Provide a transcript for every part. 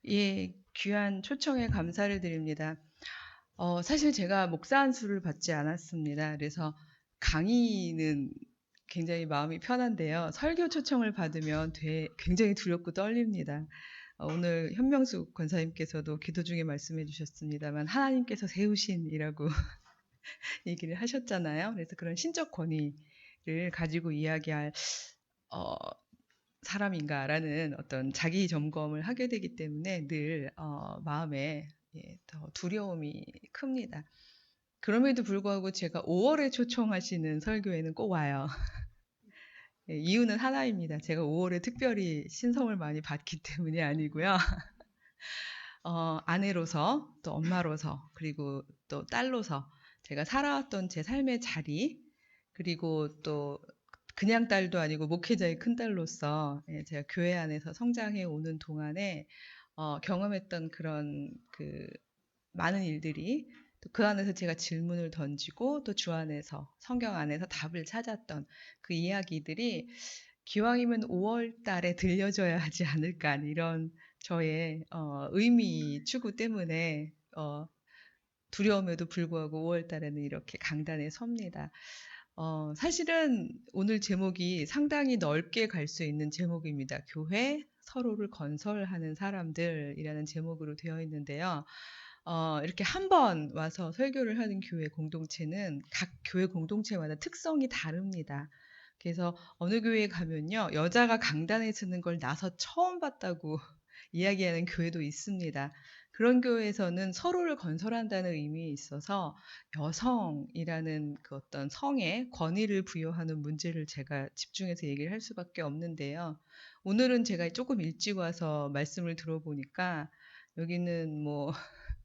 예, 귀한 초청에 감사를 드립니다. 사실 제가 목사 안수를 받지 않았습니다. 그래서 강의는 굉장히 마음이 편한데요. 설교 초청을 받으면 굉장히 두렵고 떨립니다. 오늘 현명숙 권사님께서도 기도 중에 말씀해 주셨습니다만 하나님께서 세우신이라고 얘기를 하셨잖아요. 그래서 그런 신적 권위를 가지고 이야기할 어, 사람인가라는 어떤 자기 점검을 하게 되기 때문에 늘 마음에 더 두려움이 큽니다. 그럼에도 불구하고 제가 5월에 초청하시는 설교에는 꼭 와요. 예, 이유는 하나입니다. 제가 5월에 특별히 신성을 많이 받기 때문이 아니고요. 아내로서 또 엄마로서 그리고 또 딸로서 제가 살아왔던 제 삶의 자리 그리고 또 그냥 딸도 아니고 목회자의 큰딸로서 제가 교회 안에서 성장해 오는 동안에 경험했던 그런 그 많은 일들이 또 그 안에서 제가 질문을 던지고 또 주 안에서 성경 안에서 답을 찾았던 그 이야기들이 기왕이면 5월 달에 들려줘야 하지 않을까 이런 저의 의미 추구 때문에 두려움에도 불구하고 5월 달에는 이렇게 강단에 섭니다. 사실은 오늘 제목이 상당히 넓게 갈 수 있는 제목입니다. 교회 서로를 건설하는 사람들이라는 제목으로 되어 있는데요. 이렇게 한 번 와서 설교를 하는 교회 공동체는 각 교회 공동체마다 특성이 다릅니다. 그래서 어느 교회에 가면요, 여자가 강단에 서는 걸 나서 처음 봤다고 이야기하는 교회도 있습니다. 그런 교회에서는 서로를 건설한다는 의미에 있어서 여성이라는 그 어떤 성에 권위를 부여하는 문제를 제가 집중해서 얘기를 할 수밖에 없는데요. 오늘은 제가 조금 일찍 와서 말씀을 들어보니까 여기는 뭐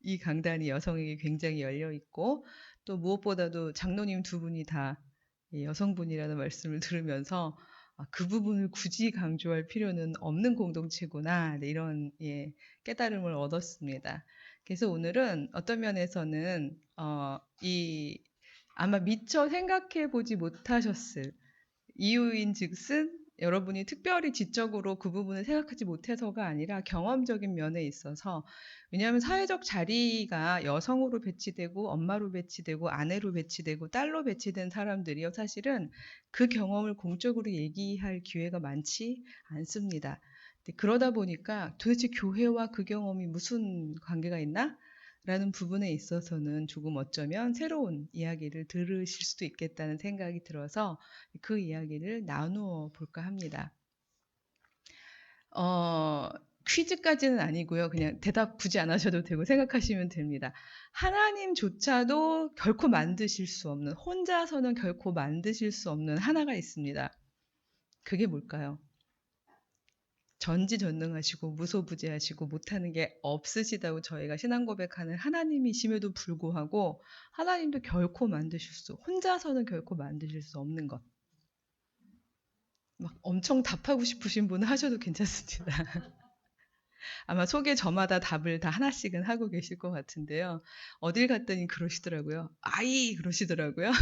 이 강단이 여성에게 굉장히 열려 있고 또 무엇보다도 장로님 두 분이 다 여성분이라는 말씀을 들으면서 그 부분을 굳이 강조할 필요는 없는 공동체구나 네, 이런 깨달음을 얻었습니다. 그래서 오늘은 어떤 면에서는 이 아마 미처 생각해 보지 못하셨을 이유인즉슨 여러분이 특별히 지적으로 그 부분을 생각하지 못해서가 아니라 경험적인 면에 있어서 왜냐하면 사회적 자리가 여성으로 배치되고 엄마로 배치되고 아내로 배치되고 딸로 배치된 사람들이요 사실은 그 경험을 공적으로 얘기할 기회가 많지 않습니다. 그러다 보니까 도대체 교회와 그 경험이 무슨 관계가 있나? 라는 부분에 있어서는 조금 어쩌면 새로운 이야기를 들으실 수도 있겠다는 생각이 들어서 그 이야기를 나누어 볼까 합니다. 어, 퀴즈까지는 아니고요. 그냥 대답 굳이 안 하셔도 되고 생각하시면 됩니다. 하나님조차도 결코 만드실 수 없는, 혼자서는 결코 만드실 수 없는 하나가 있습니다. 그게 뭘까요? 전지전능하시고 무소부재하시고 못하는 게 없으시다고 저희가 신앙 고백하는 하나님이심에도 불구하고 하나님도 결코 혼자서는 결코 만드실 수 없는 것. 막 엄청 답하고 싶으신 분은 하셔도 괜찮습니다. 아마 속에 저마다 답을 다 하나씩은 하고 계실 것 같은데요. 어딜 갔더니 그러시더라고요. 아이! 그러시더라고요.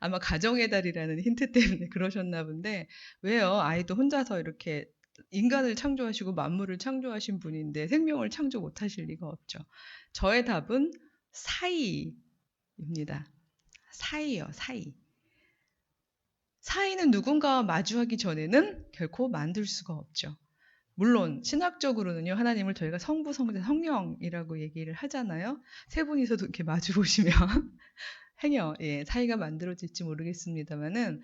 아마 가정의 달이라는 힌트 때문에 그러셨나 본데, 왜요? 아이도 혼자서 이렇게 인간을 창조하시고 만물을 창조하신 분인데 생명을 창조 못하실 리가 없죠. 저의 답은 사이입니다. 사이요, 사이. 사이는 누군가와 마주하기 전에는 결코 만들 수가 없죠. 물론 신학적으로는요. 하나님을 저희가 성부, 성자, 성령이라고 얘기를 하잖아요. 세 분이서도 이렇게 마주 보시면 행여 사이가 만들어질지 모르겠습니다만은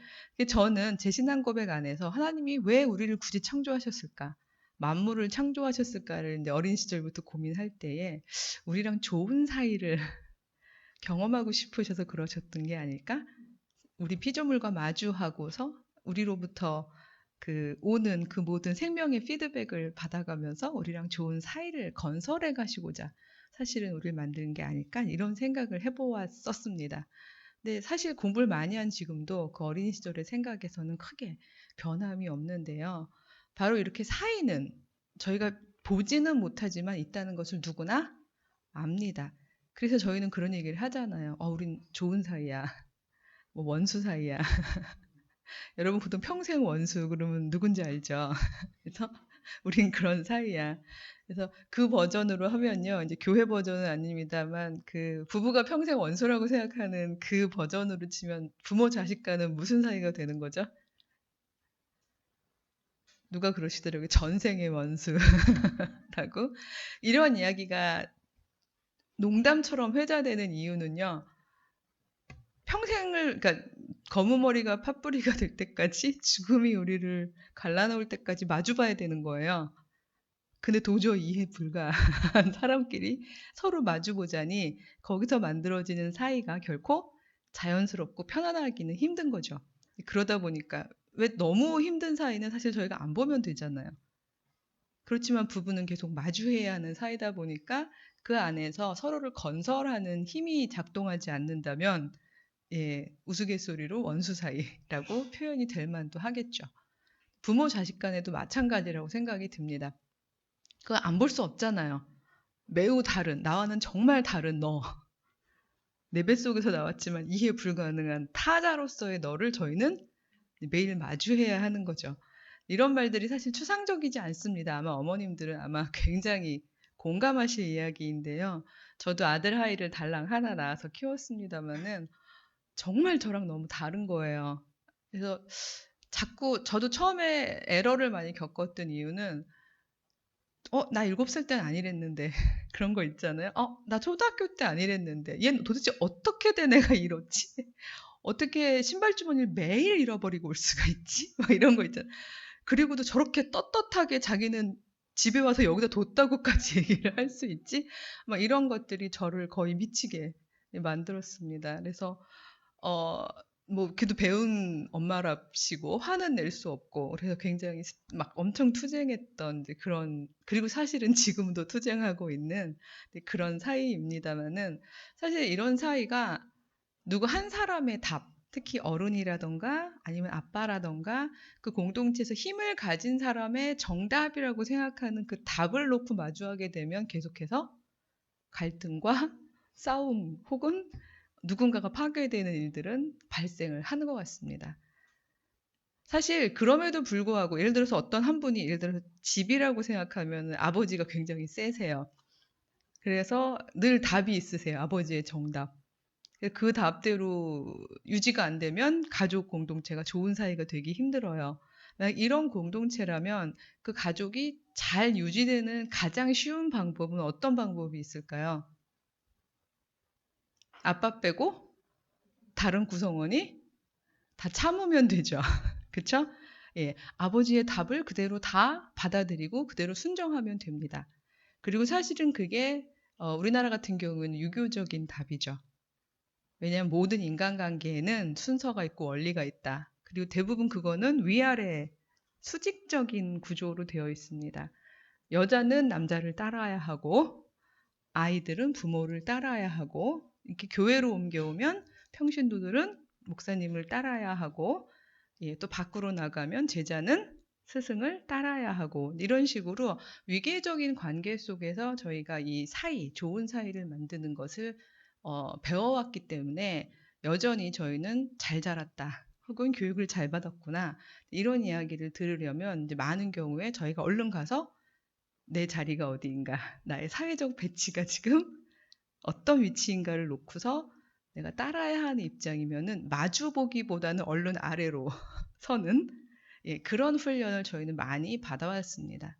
저는 제 신앙 고백 안에서 하나님이 왜 우리를 굳이 창조하셨을까? 만물을 창조하셨을까를 이제 어린 시절부터 고민할 때에 우리랑 좋은 사이를 경험하고 싶으셔서 그러셨던 게 아닐까? 우리 피조물과 마주하고서 우리로부터 오는 그 모든 생명의 피드백을 받아가면서 우리랑 좋은 사이를 건설해 가시고자 사실은 우리를 만든 게 아닐까 이런 생각을 해보았었습니다. 근데 사실 공부를 많이 한 지금도 그 어린 시절의 생각에서는 크게 변함이 없는데요. 바로 이렇게 사이는 저희가 보지는 못하지만 있다는 것을 누구나 압니다. 그래서 저희는 그런 얘기를 하잖아요. 우린 좋은 사이야. 뭐 원수 사이야. 여러분 보통 평생 원수 그러면 누군지 알죠? 그래서 우린 그런 사이야. 그래서 그 버전으로 하면요. 이제 교회 버전은 아닙니다만 그 부부가 평생 원수라고 생각하는 그 버전으로 치면 부모 자식 간은 무슨 사이가 되는 거죠? 누가 그러시더라고요. 전생의 원수라고. 이런 이야기가 농담처럼 회자되는 이유는요. 평생을 그러니까 검은 머리가 팥뿌리가 될 때까지 죽음이 우리를 갈라놓을 때까지 마주 봐야 되는 거예요. 근데 도저히 이해 불가한 사람끼리 서로 마주 보자니 거기서 만들어지는 사이가 결코 자연스럽고 편안하기는 힘든 거죠. 그러다 보니까 왜 너무 힘든 사이는 사실 저희가 안 보면 되잖아요. 그렇지만 부부는 계속 마주해야 하는 사이다 보니까 그 안에서 서로를 건설하는 힘이 작동하지 않는다면 예, 우스갯소리로 원수 사이라고 표현이 될 만도 하겠죠. 부모 자식 간에도 마찬가지라고 생각이 듭니다. 그거 안 볼 수 없잖아요. 매우 다른, 나와는 정말 다른 너. 내 뱃속에서 나왔지만 이해 불가능한 타자로서의 너를 저희는 매일 마주해야 하는 거죠. 이런 말들이 사실 추상적이지 않습니다. 아마 어머님들은 아마 굉장히 공감하실 이야기인데요. 저도 아들 아이를 달랑 하나 낳아서 키웠습니다마는 정말 저랑 너무 다른 거예요. 그래서 자꾸 저도 처음에 에러를 많이 겪었던 이유는 나 7살 때는 아니랬는데 그런 거 있잖아요. 나 초등학교 때 아니랬는데 얘는 도대체 어떻게 된 애가 이렇지? 어떻게 신발 주머니를 매일 잃어버리고 올 수가 있지? 막 이런 거 있잖아요. 그리고도 저렇게 떳떳하게 자기는 집에 와서 여기다 뒀다고까지 얘기를 할 수 있지? 막 이런 것들이 저를 거의 미치게 만들었습니다. 그래서 어 그래도 배운 엄마랍시고 화는 낼 수 없고 그래서 굉장히 막 엄청 투쟁했던 이제 그런 그리고 사실은 지금도 투쟁하고 있는 그런 사이입니다마는 사실 이런 사이가 누구 한 사람의 답, 특히 어른이라던가 아니면 아빠라던가 그 공동체에서 힘을 가진 사람의 정답이라고 생각하는 그 답을 놓고 마주하게 되면 계속해서 갈등과 싸움 혹은 누군가가 파괴되는 일들은 발생을 하는 것 같습니다. 사실 그럼에도 불구하고 예를 들어서 어떤 한 분이 예를 들어서 집이라고 생각하면 아버지가 굉장히 세세요. 그래서 늘 답이 있으세요. 아버지의 정답. 그 답대로 유지가 안 되면 가족 공동체가 좋은 사이가 되기 힘들어요. 이런 공동체라면 그 가족이 잘 유지되는 가장 쉬운 방법은 어떤 방법이 있을까요? 아빠 빼고 다른 구성원이 다 참으면 되죠. 그쵸? 예, 아버지의 답을 그대로 다 받아들이고 그대로 순정하면 됩니다. 그리고 사실은 그게 우리나라 같은 경우는 유교적인 답이죠. 왜냐하면 모든 인간관계에는 순서가 있고 원리가 있다. 그리고 대부분 그거는 위아래 수직적인 구조로 되어 있습니다. 여자는 남자를 따라야 하고 아이들은 부모를 따라야 하고 이렇게 교회로 옮겨오면 평신도들은 목사님을 따라야 하고 예, 또 밖으로 나가면 제자는 스승을 따라야 하고 이런 식으로 위계적인 관계 속에서 저희가 이 사이, 좋은 사이를 만드는 것을 배워왔기 때문에 여전히 저희는 잘 자랐다. 혹은 교육을 잘 받았구나. 이런 이야기를 들으려면 이제 많은 경우에 저희가 얼른 가서 내 자리가 어디인가, 나의 사회적 배치가 지금 어떤 위치인가를 놓고서 내가 따라야 하는 입장이면은 마주 보기보다는 얼른 아래로 서는 예, 그런 훈련을 저희는 많이 받아왔습니다.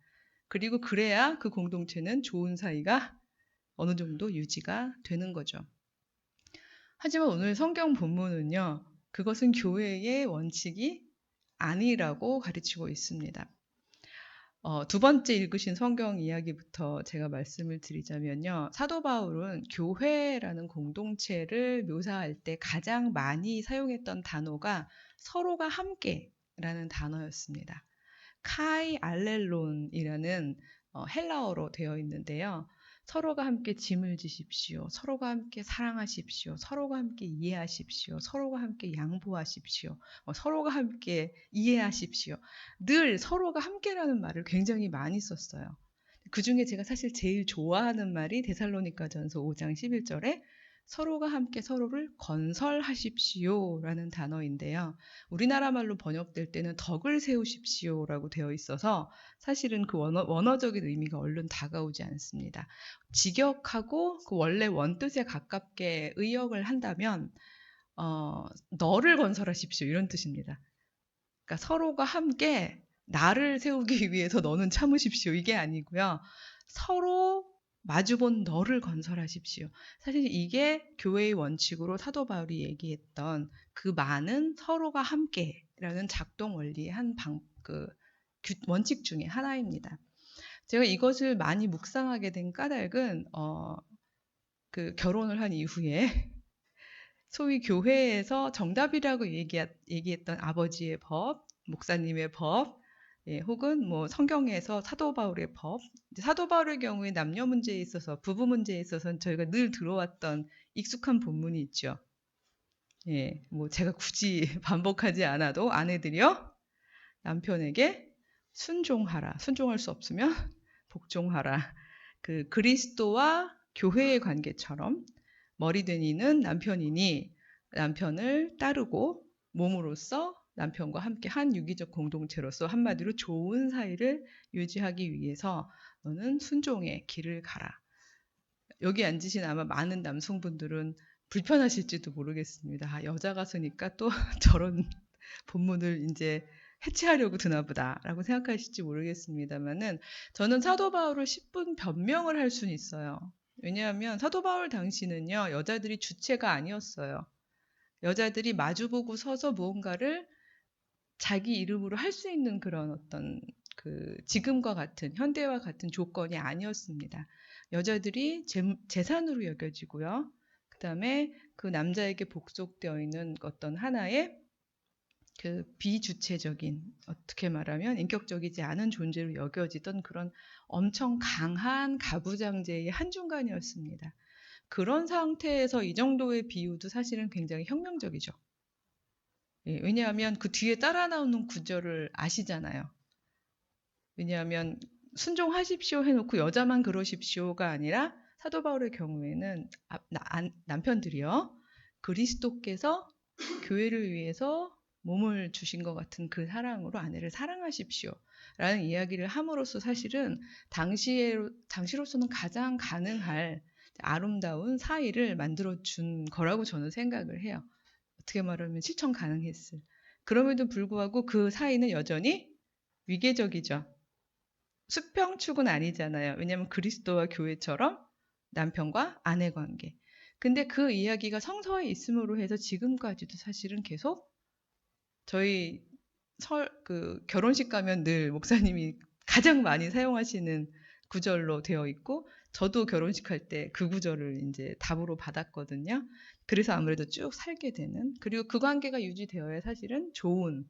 그리고 그래야 그 공동체는 좋은 사이가 어느 정도 유지가 되는 거죠. 하지만 오늘 성경 본문은요, 그것은 교회의 원칙이 아니라고 가르치고 있습니다. 두 번째 읽으신 성경 이야기부터 제가 말씀을 드리자면요. 사도 바울은 교회라는 공동체를 묘사할 때 가장 많이 사용했던 단어가 서로가 함께라는 단어였습니다. 카이 알렐론이라는 헬라어로 되어 있는데요. 서로가 함께 짐을 지십시오. 서로가 함께 사랑하십시오. 서로가 함께 이해하십시오. 서로가 함께 양보하십시오. 서로가 함께 이해하십시오. 늘 서로가 함께라는 말을 굉장히 많이 썼어요. 그 중에 제가 사실 제일 좋아하는 말이 데살로니가전서 5장 11절에 서로가 함께 서로를 건설하십시오라는 단어인데요. 우리나라 말로 번역될 때는 덕을 세우십시오라고 되어 있어서 사실은 그 원어적인 의미가 얼른 다가오지 않습니다. 직역하고 그 원래 원뜻에 가깝게 의역을 한다면 너를 건설하십시오 이런 뜻입니다. 그러니까 서로가 함께 나를 세우기 위해서 너는 참으십시오 이게 아니고요. 서로 마주본 너를 건설하십시오. 사실 이게 교회의 원칙으로 사도 바울이 얘기했던 그 많은 서로가 함께라는 작동 원리의 원칙 중에 하나입니다. 제가 이것을 많이 묵상하게 된 까닭은 그 결혼을 한 이후에 소위 교회에서 정답이라고 얘기했던 아버지의 법, 목사님의 법, 혹은 뭐 성경에서 사도 바울의 법, 사도 바울의 경우에 남녀 문제에 있어서 부부 문제에 있어서는 저희가 늘 들어왔던 익숙한 본문이 있죠. 뭐 제가 굳이 반복하지 않아도 아내들이여 남편에게 순종하라. 순종할 수 없으면 복종하라. 그 그리스도와 교회의 관계처럼 머리된 이는 남편이니 남편을 따르고 몸으로써 남편과 함께 한 유기적 공동체로서 한마디로 좋은 사이를 유지하기 위해서 너는 순종의 길을 가라. 여기 앉으신 아마 많은 남성분들은 불편하실지도 모르겠습니다. 여자가 서니까 또 저런 본문을 이제 해체하려고 드나 보다라고 생각하실지 모르겠습니다만은 저는 사도 바울을 10분 변명을 할 수는 있어요. 왜냐하면 사도 바울 당시는요, 여자들이 주체가 아니었어요. 여자들이 마주보고 서서 무언가를 자기 이름으로 할 수 있는 그런 어떤 그 지금과 같은 현대와 같은 조건이 아니었습니다. 여자들이 재산으로 여겨지고요. 그 다음에 그 남자에게 복속되어 있는 어떤 하나의 그 비주체적인, 어떻게 말하면 인격적이지 않은 존재로 여겨지던 그런 엄청 강한 가부장제의 한중간이었습니다. 그런 상태에서 이 정도의 비유도 사실은 굉장히 혁명적이죠. 왜냐하면 그 뒤에 따라 나오는 구절을 아시잖아요. 왜냐하면 순종하십시오 해놓고 여자만 그러십시오가 아니라 사도 바울의 경우에는 남편들이요, 그리스도께서 교회를 위해서 몸을 주신 것 같은 그 사랑으로 아내를 사랑하십시오 라는 이야기를 함으로써 사실은 당시로서는 가장 가능할 아름다운 사이를 만들어준 거라고 저는 생각을 해요. 어떻게 말하면 실천 가능했을. 그럼에도 불구하고 그 사이는 여전히 위계적이죠. 수평축은 아니잖아요. 왜냐하면 그리스도와 교회처럼 남편과 아내 관계. 근데 그 이야기가 성서에 있음으로 해서 지금까지도 사실은 계속 저희 그 결혼식 가면 늘 목사님이 가장 많이 사용하시는 구절로 되어 있고, 저도 결혼식 할 때 그 구절을 이제 답으로 받았거든요. 그래서 아무래도 쭉 살게 되는, 그리고 그 관계가 유지되어야 사실은 좋은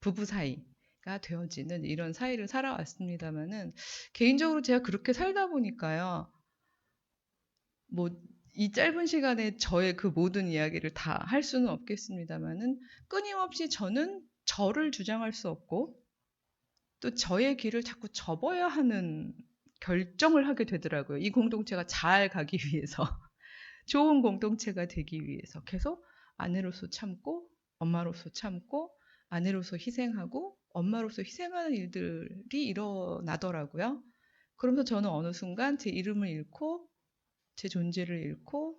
부부 사이가 되어지는 이런 사이를 살아왔습니다만은, 개인적으로 제가 그렇게 살다 보니까요, 뭐 이 짧은 시간에 저의 그 모든 이야기를 다 할 수는 없겠습니다만은, 끊임없이 저는 저를 주장할 수 없고 또 저의 길을 자꾸 접어야 하는 결정을 하게 되더라고요. 이 공동체가 잘 가기 위해서, 좋은 공동체가 되기 위해서 계속 아내로서 참고, 엄마로서 참고, 아내로서 희생하고, 엄마로서 희생하는 일들이 일어나더라고요. 그러면서 저는 어느 순간 제 이름을 잃고, 제 존재를 잃고,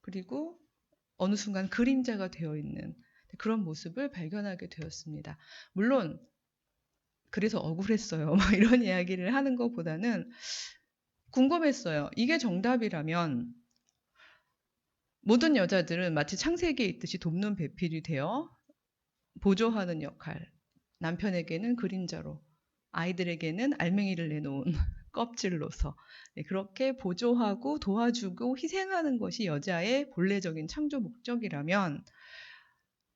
그리고 어느 순간 그림자가 되어 있는 그런 모습을 발견하게 되었습니다. 물론 그래서 억울했어요. 막 이런 이야기를 하는 것보다는 궁금했어요. 이게 정답이라면 모든 여자들은 마치 창세기에 있듯이 돕는 배필이 되어 보조하는 역할, 남편에게는 그림자로, 아이들에게는 알맹이를 내놓은 껍질로서 그렇게 보조하고 도와주고 희생하는 것이 여자의 본래적인 창조 목적이라면,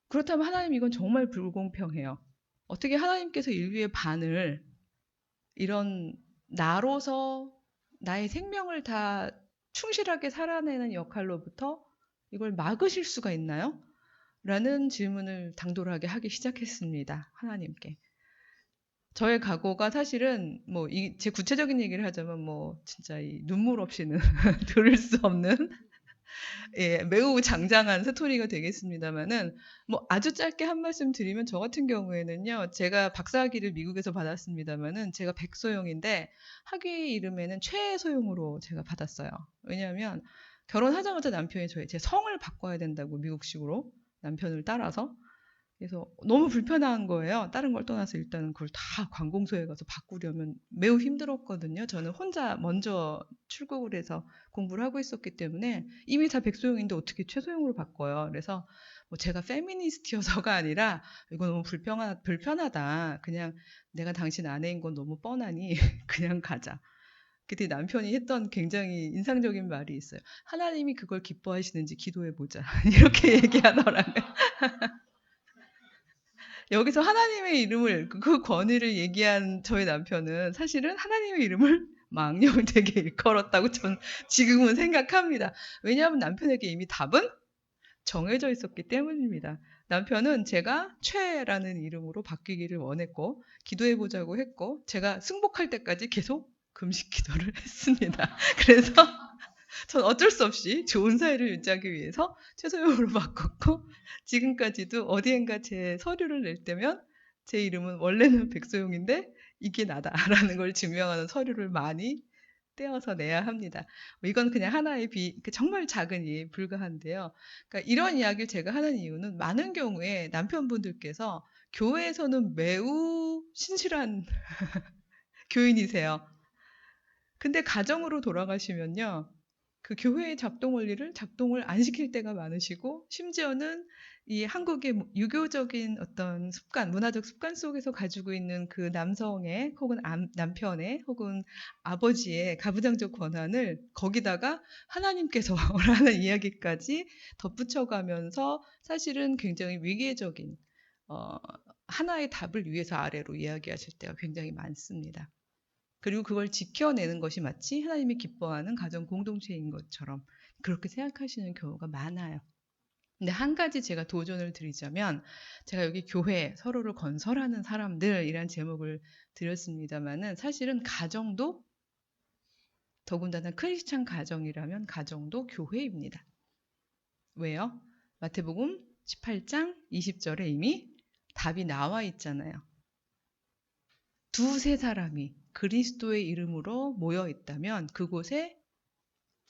그렇다면 하나님, 이건 정말 불공평해요. 어떻게 하나님께서 인류의 반을 이런 나로서 나의 생명을 다 충실하게 살아내는 역할로부터 이걸 막으실 수가 있나요? 라는 질문을 당돌하게 하기 시작했습니다. 하나님께. 저의 각오가 사실은 제 구체적인 얘기를 하자면 진짜 이 눈물 없이는 들을 수 없는 예, 매우 장장한 스토리가 되겠습니다만은 뭐 아주 짧게 한 말씀 드리면 저 같은 경우에는요. 제가 박사학위를 미국에서 받았습니다만은 제가 백소용인데 학위 이름에는 최소용으로 제가 받았어요. 왜냐하면 결혼하자마자 남편이 제 성을 바꿔야 된다고 미국식으로 남편을 따라서 그래서 너무 불편한 거예요. 다른 걸 떠나서 일단은 그걸 다 관공서에 가서 바꾸려면 매우 힘들었거든요. 저는 혼자 먼저 출국을 해서 공부를 하고 있었기 때문에 이미 다 백소용인데 어떻게 최소용으로 바꿔요. 그래서 뭐 제가 페미니스트여서가 아니라 이거 너무 불편하다. 그냥 내가 당신 아내인 건 너무 뻔하니 그냥 가자. 그때 남편이 했던 굉장히 인상적인 말이 있어요. 하나님이 그걸 기뻐하시는지 기도해보자. 이렇게 얘기하더라고요. 여기서 하나님의 이름을 그 권위를 얘기한 저희 남편은 사실은 하나님의 이름을 망령되게 일컬었다고 저는 지금은 생각합니다. 왜냐하면 남편에게 이미 답은 정해져 있었기 때문입니다. 남편은 제가 최라는 이름으로 바뀌기를 원했고 기도해 보자고 했고 제가 승복할 때까지 계속 금식 기도를 했습니다. 그래서 전 어쩔 수 없이 좋은 사이를 유지하기 위해서 최소용으로 바꿨고 지금까지도 어디엔가 제 서류를 낼 때면 제 이름은 원래는 백소용인데 이게 나다라는 걸 증명하는 서류를 많이 떼어서 내야 합니다. 이건 그냥 하나의 정말 작은 예에 불과한데요. 그러니까 이런 이야기를 제가 하는 이유는 많은 경우에 남편분들께서 교회에서는 매우 신실한 교인이세요. 근데 가정으로 돌아가시면요. 그 교회의 작동 원리를 작동을 안 시킬 때가 많으시고 심지어는 이 한국의 유교적인 어떤 습관, 문화적 습관 속에서 가지고 있는 그 남성의 혹은 남편의 혹은 아버지의 가부장적 권한을 거기다가 하나님께서 라는 이야기까지 덧붙여가면서 사실은 굉장히 위계적인 어, 하나의 답을 위에서 아래로 이야기하실 때가 굉장히 많습니다. 그리고 그걸 지켜내는 것이 마치 하나님이 기뻐하는 가정 공동체인 것처럼 그렇게 생각하시는 경우가 많아요. 근데 한 가지 제가 도전을 드리자면 제가 여기 교회 서로를 건설하는 사람들이란 제목을 드렸습니다만은 사실은 가정도 더군다나 크리스찬 가정이라면 가정도 교회입니다. 왜요? 마태복음 18장 20절에 이미 답이 나와 있잖아요. 두세 사람이 그리스도의 이름으로 모여 있다면 그곳에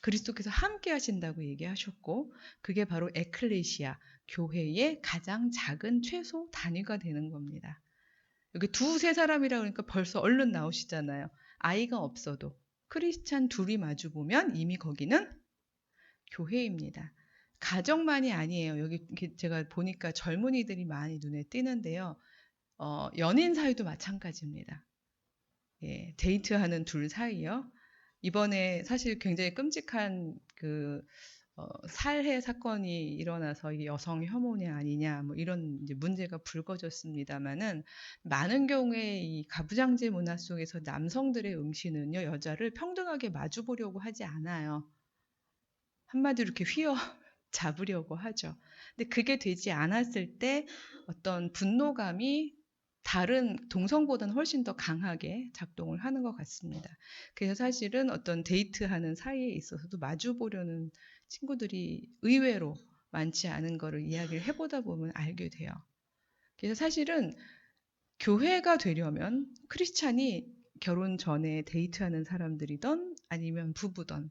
그리스도께서 함께 하신다고 얘기하셨고 그게 바로 에클레시아, 교회의 가장 작은 최소 단위가 되는 겁니다. 여기 두세 사람이라 그러니까 벌써 얼른 나오시잖아요. 아이가 없어도 크리스찬 둘이 마주보면 이미 거기는 교회입니다. 가정만이 아니에요. 여기 제가 보니까 젊은이들이 많이 눈에 띄는데요. 연인 사이도 마찬가지입니다. 예, 데이트하는 둘 사이요. 이번에 사실 굉장히 끔찍한 살해 사건이 일어나서 이게 여성 혐오냐 아니냐 뭐 이런 이제 문제가 불거졌습니다만은 많은 경우에 이 가부장제 문화 속에서 남성들의 응시는요 여자를 평등하게 마주보려고 하지 않아요. 한마디로 이렇게 휘어 잡으려고 하죠. 근데 그게 되지 않았을 때 어떤 분노감이 다른 동성보다는 훨씬 더 강하게 작동을 하는 것 같습니다. 그래서 사실은 어떤 데이트하는 사이에 있어서도 마주보려는 친구들이 의외로 많지 않은 거를 이야기를 해보다 보면 알게 돼요. 그래서 사실은 교회가 되려면 크리스찬이 결혼 전에 데이트하는 사람들이던 아니면 부부던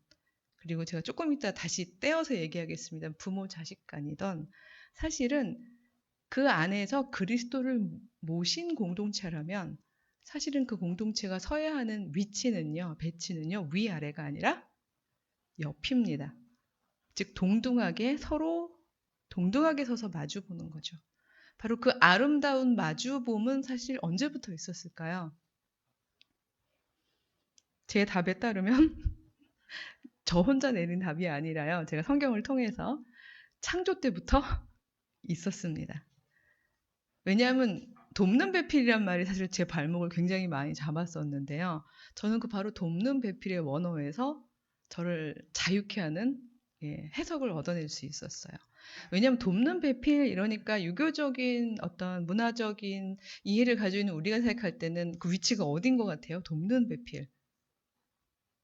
그리고 제가 조금 이따 다시 떼어서 얘기하겠습니다. 부모 자식 간이던 사실은 그 안에서 그리스도를 모신 공동체라면 사실은 그 공동체가 서야 하는 위치는요, 배치는요, 위아래가 아니라 옆입니다. 즉 동등하게 서로 동등하게 서서 마주보는 거죠. 바로 그 아름다운 마주봄은 사실 언제부터 있었을까요? 제 답에 따르면 저 혼자 내린 답이 아니라요. 제가 성경을 통해서 창조 때부터 있었습니다. 왜냐하면 돕는 배필이란 말이 사실 제 발목을 굉장히 많이 잡았었는데요. 저는 그 바로 돕는 배필의 원어에서 저를 자유케 하는 해석을 얻어낼 수 있었어요. 왜냐하면 돕는 배필 이러니까 유교적인 어떤 문화적인 이해를 가지고 있는 우리가 생각할 때는 그 위치가 어딘 것 같아요? 돕는 배필.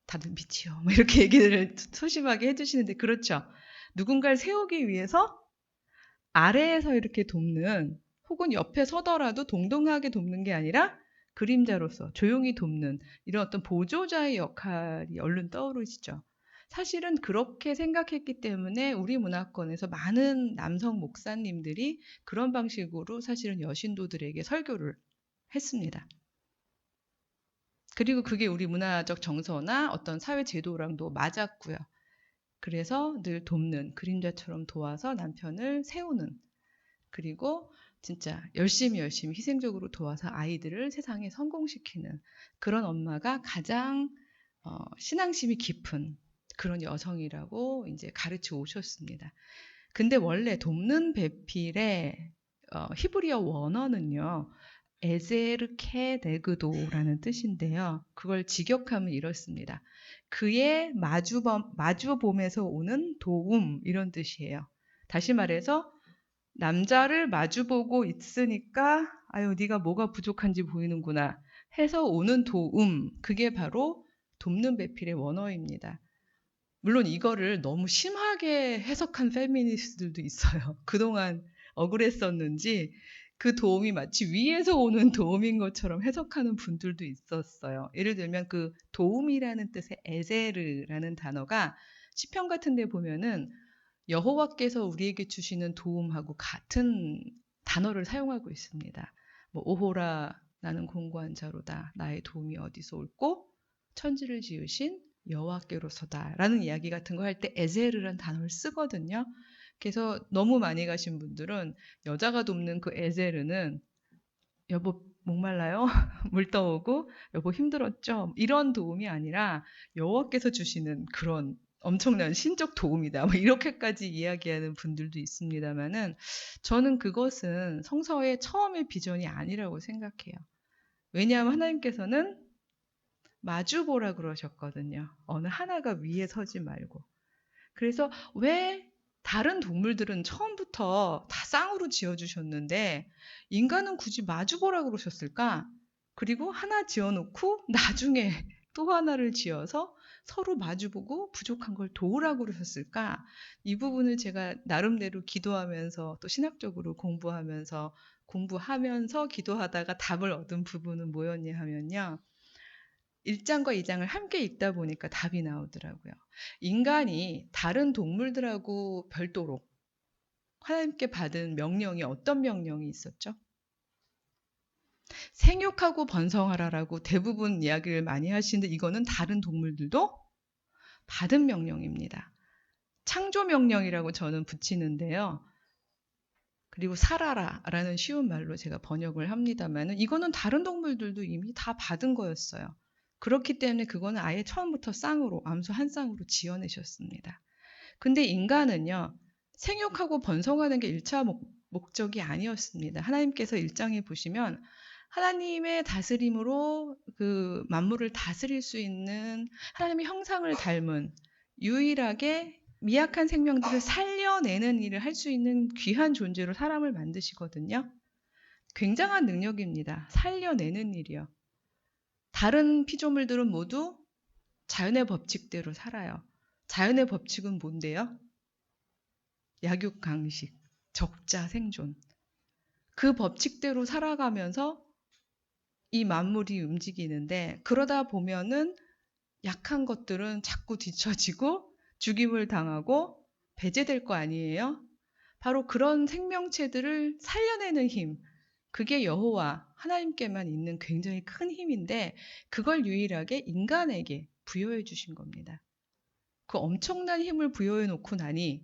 다들 미치요. 뭐 이렇게 얘기를 소심하게 해주시는데 그렇죠. 누군가를 세우기 위해서 아래에서 이렇게 돕는, 혹은 옆에 서더라도 동등하게 돕는 게 아니라 그림자로서 조용히 돕는 이런 어떤 보조자의 역할이 얼른 떠오르시죠. 사실은 그렇게 생각했기 때문에 우리 문화권에서 많은 남성 목사님들이 그런 방식으로 사실은 여신도들에게 설교를 했습니다. 그리고 그게 우리 문화적 정서나 어떤 사회 제도랑도 맞았고요. 그래서 늘 돕는, 그림자처럼 도와서 남편을 세우는, 그리고 진짜 열심히 희생적으로 도와서 아이들을 세상에 성공시키는 그런 엄마가 가장 신앙심이 깊은 그런 여성이라고 이제 가르쳐 오셨습니다. 근데 원래 돕는 배필의 히브리어 원어는요, 에제르케 네그도라는 뜻인데요. 그걸 직역하면 이렇습니다. 그의 마주봄에서 오는 도움, 이런 뜻이에요. 다시 말해서 남자를 마주보고 있으니까 아유 네가 뭐가 부족한지 보이는구나 해서 오는 도움, 그게 바로 돕는 배필의 원어입니다. 물론 이거를 너무 심하게 해석한 페미니스트들도 있어요. 그동안 억울했었는지 그 도움이 마치 위에서 오는 도움인 것처럼 해석하는 분들도 있었어요. 예를 들면 그 도움이라는 뜻의 에제르라는 단어가 시편 같은 데 보면은 여호와께서 우리에게 주시는 도움하고 같은 단어를 사용하고 있습니다. 뭐 오호라 나는 공고한 자로다. 나의 도움이 어디서 올꼬? 천지를 지으신 여호와께로서다. 라는 이야기 같은 거 할 때 에제르라는 단어를 쓰거든요. 그래서 너무 많이 가신 분들은 여자가 돕는 그 에제르는 여보 목말라요? 물 떠오고 여보 힘들었죠? 이런 도움이 아니라 여호와께서 주시는 그런 엄청난 신적 도움이다. 뭐 이렇게까지 이야기하는 분들도 있습니다만은 저는 그것은 성서의 처음의 비전이 아니라고 생각해요. 왜냐하면 하나님께서는 마주보라 그러셨거든요. 어느 하나가 위에 서지 말고. 그래서 왜 다른 동물들은 처음부터 다 쌍으로 지어주셨는데 인간은 굳이 마주보라 그러셨을까? 그리고 하나 지어놓고 나중에 또 하나를 지어서 서로 마주보고 부족한 걸 도우라고 그러셨을까? 이 부분을 제가 나름대로 기도하면서 또 신학적으로 공부하면서 기도하다가 답을 얻은 부분은 뭐였냐 하면요. 1장과 2장을 함께 읽다 보니까 답이 나오더라고요. 인간이 다른 동물들하고 별도로 하나님께 받은 명령이 어떤 명령이 있었죠? 생육하고 번성하라라고 대부분 이야기를 많이 하시는데 이거는 다른 동물들도 받은 명령입니다. 창조 명령이라고 저는 붙이는데요. 그리고 살아라라는 쉬운 말로 제가 번역을 합니다만 이거는 다른 동물들도 이미 다 받은 거였어요. 그렇기 때문에 그거는 아예 처음부터 쌍으로, 암수 한 쌍으로 지어내셨습니다. 근데 인간은요, 생육하고 번성하는 게 1차 목적이 아니었습니다. 하나님께서 1장에 보시면 하나님의 다스림으로 그 만물을 다스릴 수 있는 하나님의 형상을 닮은 유일하게 미약한 생명들을 살려내는 일을 할 수 있는 귀한 존재로 사람을 만드시거든요. 굉장한 능력입니다. 살려내는 일이요. 다른 피조물들은 모두 자연의 법칙대로 살아요. 자연의 법칙은 뭔데요? 약육강식, 적자 생존. 그 법칙대로 살아가면서 이 만물이 움직이는데 그러다 보면은 약한 것들은 자꾸 뒤처지고 죽임을 당하고 배제될 거 아니에요? 바로 그런 생명체들을 살려내는 힘, 그게 여호와 하나님께만 있는 굉장히 큰 힘인데 그걸 유일하게 인간에게 부여해 주신 겁니다. 그 엄청난 힘을 부여해 놓고 나니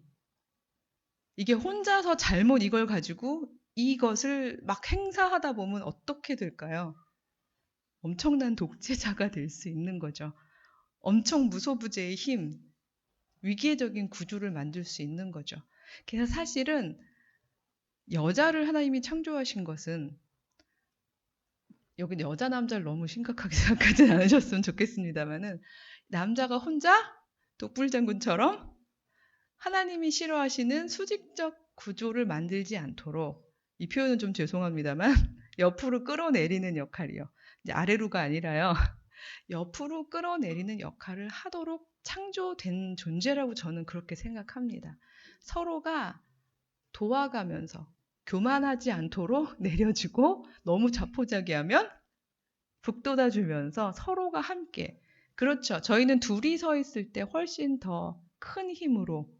이게 혼자서 잘못 이걸 가지고 이것을 막 행사하다 보면 어떻게 될까요? 엄청난 독재자가 될 수 있는 거죠. 엄청 무소부재의 힘, 위기적인 구조를 만들 수 있는 거죠. 그래서 사실은 여자를 하나님이 창조하신 것은 여기 여자 남자를 너무 심각하게 생각하지 않으셨으면 좋겠습니다만은 남자가 혼자 독불장군처럼 하나님이 싫어하시는 수직적 구조를 만들지 않도록, 이 표현은 좀 죄송합니다만 옆으로 끌어내리는 역할이요. 이제 아래로가 아니라요. 옆으로 끌어내리는 역할을 하도록 창조된 존재라고 저는 그렇게 생각합니다. 서로가 도와가면서 교만하지 않도록 내려주고 너무 자포자기하면 북돋아주면서 서로가 함께 그렇죠. 저희는 둘이 서 있을 때 훨씬 더 큰 힘으로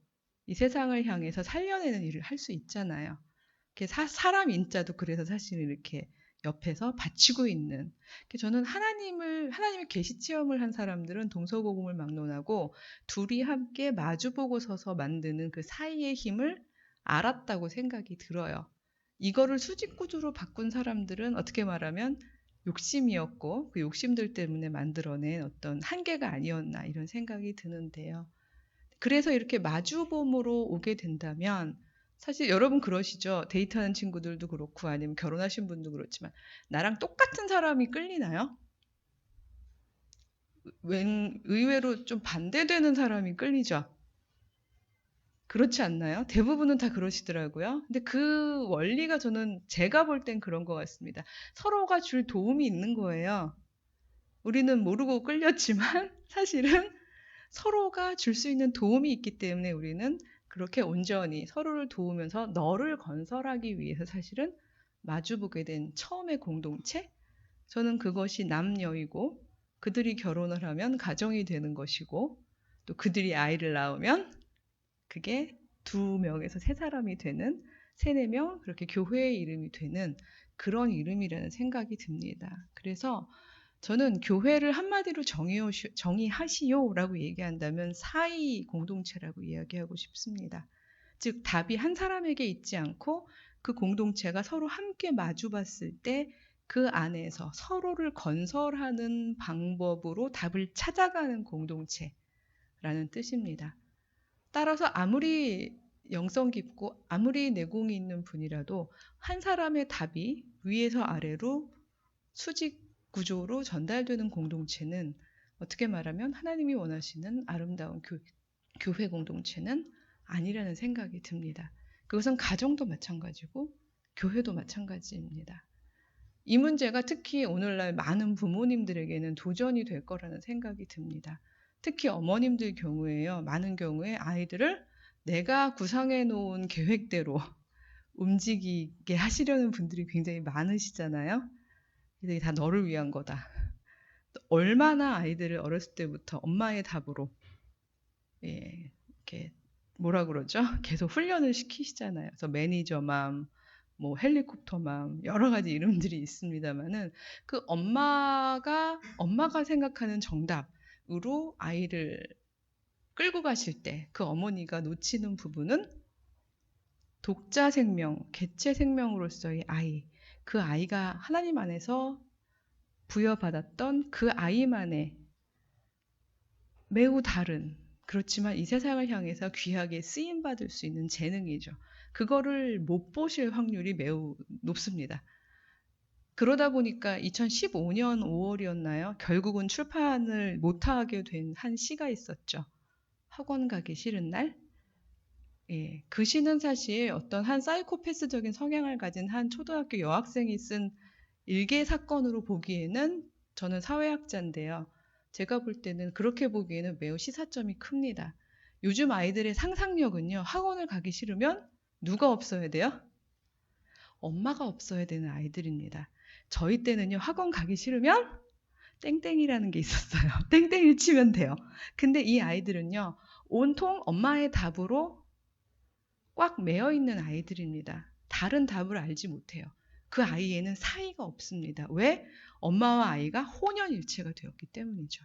이 세상을 향해서 살려내는 일을 할 수 있잖아요. 사람 인자도 그래서 사실 이렇게 옆에서 바치고 있는. 저는 하나님의 계시 체험을 한 사람들은 동서고금을 막론하고 둘이 함께 마주보고 서서 만드는 그 사이의 힘을 알았다고 생각이 들어요. 이거를 수직구조로 바꾼 사람들은 어떻게 말하면 욕심이었고 그 욕심들 때문에 만들어낸 어떤 한계가 아니었나 이런 생각이 드는데요. 그래서 이렇게 마주봄으로 오게 된다면 사실 여러분 그러시죠? 데이트하는 친구들도 그렇고 아니면 결혼하신 분도 그렇지만 나랑 똑같은 사람이 끌리나요? 의외로 좀 반대되는 사람이 끌리죠? 그렇지 않나요? 대부분은 다 그러시더라고요. 근데 그 원리가 저는 제가 볼 땐 그런 것 같습니다. 서로가 줄 도움이 있는 거예요. 우리는 모르고 끌렸지만 사실은 서로가 줄 수 있는 도움이 있기 때문에 우리는 그렇게 온전히 서로를 도우면서 너를 건설하기 위해서 사실은 마주보게 된 처음의 공동체? 저는 그것이 남녀이고 그들이 결혼을 하면 가정이 되는 것이고 또 그들이 아이를 낳으면 그게 2명에서 3사람이 되는 3, 4명 그렇게 교회의 이름이 되는 그런 이름이라는 생각이 듭니다. 그래서 저는 교회를 한마디로 정의하시오라고 얘기한다면 사이 공동체라고 이야기하고 싶습니다. 즉 답이 한 사람에게 있지 않고 그 공동체가 서로 함께 마주봤을 때 그 안에서 서로를 건설하는 방법으로 답을 찾아가는 공동체라는 뜻입니다. 따라서 아무리 영성 깊고 아무리 내공이 있는 분이라도 한 사람의 답이 위에서 아래로 수직 구조로 전달되는 공동체는 어떻게 말하면 하나님이 원하시는 아름다운 교회 공동체는 아니라는 생각이 듭니다. 그것은 가정도 마찬가지고 교회도 마찬가지입니다. 이 문제가 특히 오늘날 많은 부모님들에게는 도전이 될 거라는 생각이 듭니다. 특히 어머님들 경우에요. 많은 경우에 아이들을 내가 구상해 놓은 계획대로 움직이게 하시려는 분들이 굉장히 많으시잖아요. 이게 다 너를 위한 거다. 얼마나 아이들을 어렸을 때부터 엄마의 답으로 이렇게 뭐라 그러죠? 계속 훈련을 시키시잖아요. 그래서 매니저맘, 뭐 헬리콥터맘 여러 가지 이름들이 있습니다만은 그 엄마가 생각하는 정답으로 아이를 끌고 가실 때 그 어머니가 놓치는 부분은 독자 생명, 개체 생명으로서의 아이, 그 아이가 하나님 안에서 부여받았던 그 아이만의 매우 다른 그렇지만 이 세상을 향해서 귀하게 쓰임받을 수 있는 재능이죠. 그거를 못 보실 확률이 매우 높습니다. 그러다 보니까 2015년 5월이었나요? 결국은 출판을 못하게 된 한 시가 있었죠. 학원 가기 싫은 날? 예, 그 시는 사실 어떤 한 사이코패스적인 성향을 가진 한 초등학교 여학생이 쓴 일개 사건으로 보기에는 저는 사회학자인데요. 제가 볼 때는 그렇게 보기에는 매우 시사점이 큽니다. 요즘 아이들의 상상력은요, 학원을 가기 싫으면 누가 없어야 돼요? 엄마가 없어야 되는 아이들입니다. 저희 때는요, 학원 가기 싫으면 땡땡이라는 게 있었어요. 땡땡이를 치면 돼요. 근데 이 아이들은요, 온통 엄마의 답으로 꽉 매여 있는 아이들입니다. 다른 답을 알지 못해요. 그 아이에는 사이가 없습니다. 왜? 엄마와 아이가 혼연일체가 되었기 때문이죠.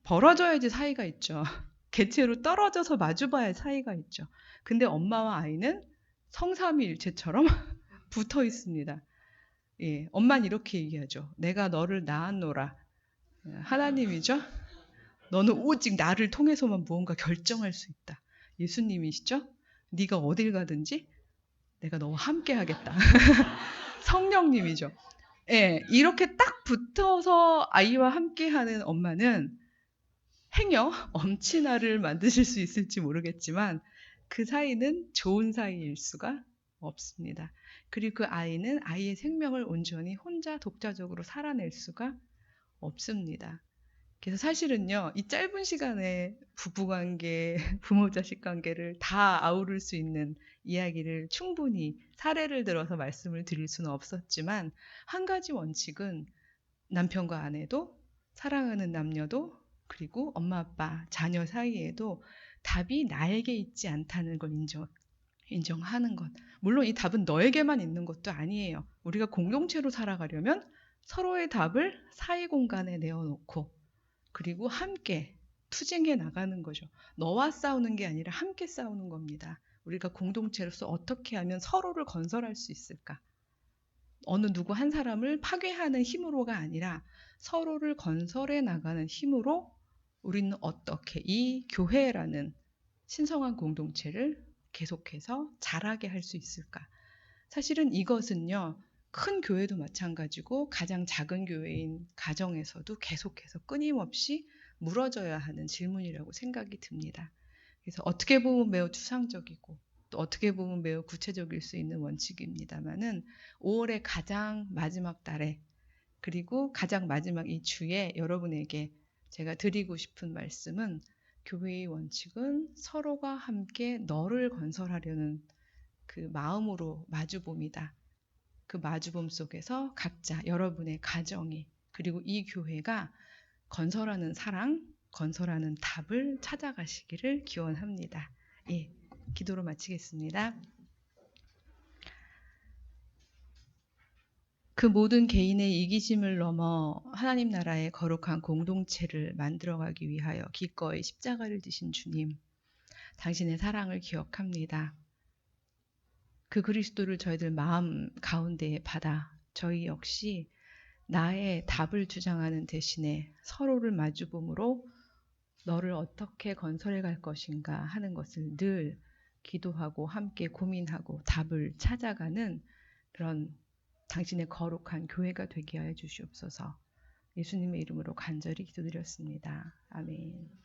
벌어져야지 사이가 있죠. 개체로 떨어져서 마주봐야 할 사이가 있죠. 근데 엄마와 아이는 성삼위일체처럼 붙어 있습니다. 예, 엄마는 이렇게 얘기하죠. 내가 너를 낳았노라. 하나님이죠. 너는 오직 나를 통해서만 무언가 결정할 수 있다. 예수님이시죠. 네가 어딜 가든지 내가 너와 함께 하겠다. 성령님이죠. 예, 이렇게 딱 붙어서 아이와 함께 하는 엄마는 행여 엄친아를 만드실 수 있을지 모르겠지만 그 사이는 좋은 사이일 수가 없습니다. 그리고 그 아이는 아이의 생명을 온전히 혼자 독자적으로 살아낼 수가 없습니다. 그래서 사실은요, 이 짧은 시간에 부부관계, 부모-자식 관계를 다 아우를 수 있는 이야기를 충분히 사례를 들어서 말씀을 드릴 수는 없었지만, 한 가지 원칙은 남편과 아내도, 사랑하는 남녀도, 그리고 엄마, 아빠, 자녀 사이에도 답이 나에게 있지 않다는 걸 인정하는 것. 물론 이 답은 너에게만 있는 것도 아니에요. 우리가 공동체로 살아가려면 서로의 답을 사이 공간에 내어놓고, 그리고 함께 투쟁해 나가는 거죠. 너와 싸우는 게 아니라 함께 싸우는 겁니다. 우리가 공동체로서 어떻게 하면 서로를 건설할 수 있을까? 어느 누구 한 사람을 파괴하는 힘으로가 아니라 서로를 건설해 나가는 힘으로 우리는 어떻게 이 교회라는 신성한 공동체를 계속해서 자라게 할 수 있을까? 사실은 이것은요, 큰 교회도 마찬가지고 가장 작은 교회인 가정에서도 계속해서 끊임없이 물어져야 하는 질문이라고 생각이 듭니다. 그래서 어떻게 보면 매우 추상적이고 또 어떻게 보면 매우 구체적일 수 있는 원칙입니다만은 5월의 가장 마지막 달에, 그리고 가장 마지막 이 주에 여러분에게 제가 드리고 싶은 말씀은, 교회의 원칙은 서로가 함께 너를 건설하려는 그 마음으로 마주봄이다. 그 마주봄 속에서 각자 여러분의 가정이, 그리고 이 교회가 건설하는 사랑, 건설하는 답을 찾아가시기를 기원합니다. 예, 기도로 마치겠습니다. 그 모든 개인의 이기심을 넘어 하나님 나라의 거룩한 공동체를 만들어가기 위하여 기꺼이 십자가를 지신 주님, 당신의 사랑을 기억합니다. 그 그리스도를 저희들 마음 가운데에 받아 저희 역시 나의 답을 주장하는 대신에 서로를 마주봄으로 너를 어떻게 건설해 갈 것인가 하는 것을 늘 기도하고 함께 고민하고 답을 찾아가는 그런 당신의 거룩한 교회가 되게 하여 주시옵소서. 예수님의 이름으로 간절히 기도드렸습니다. 아멘.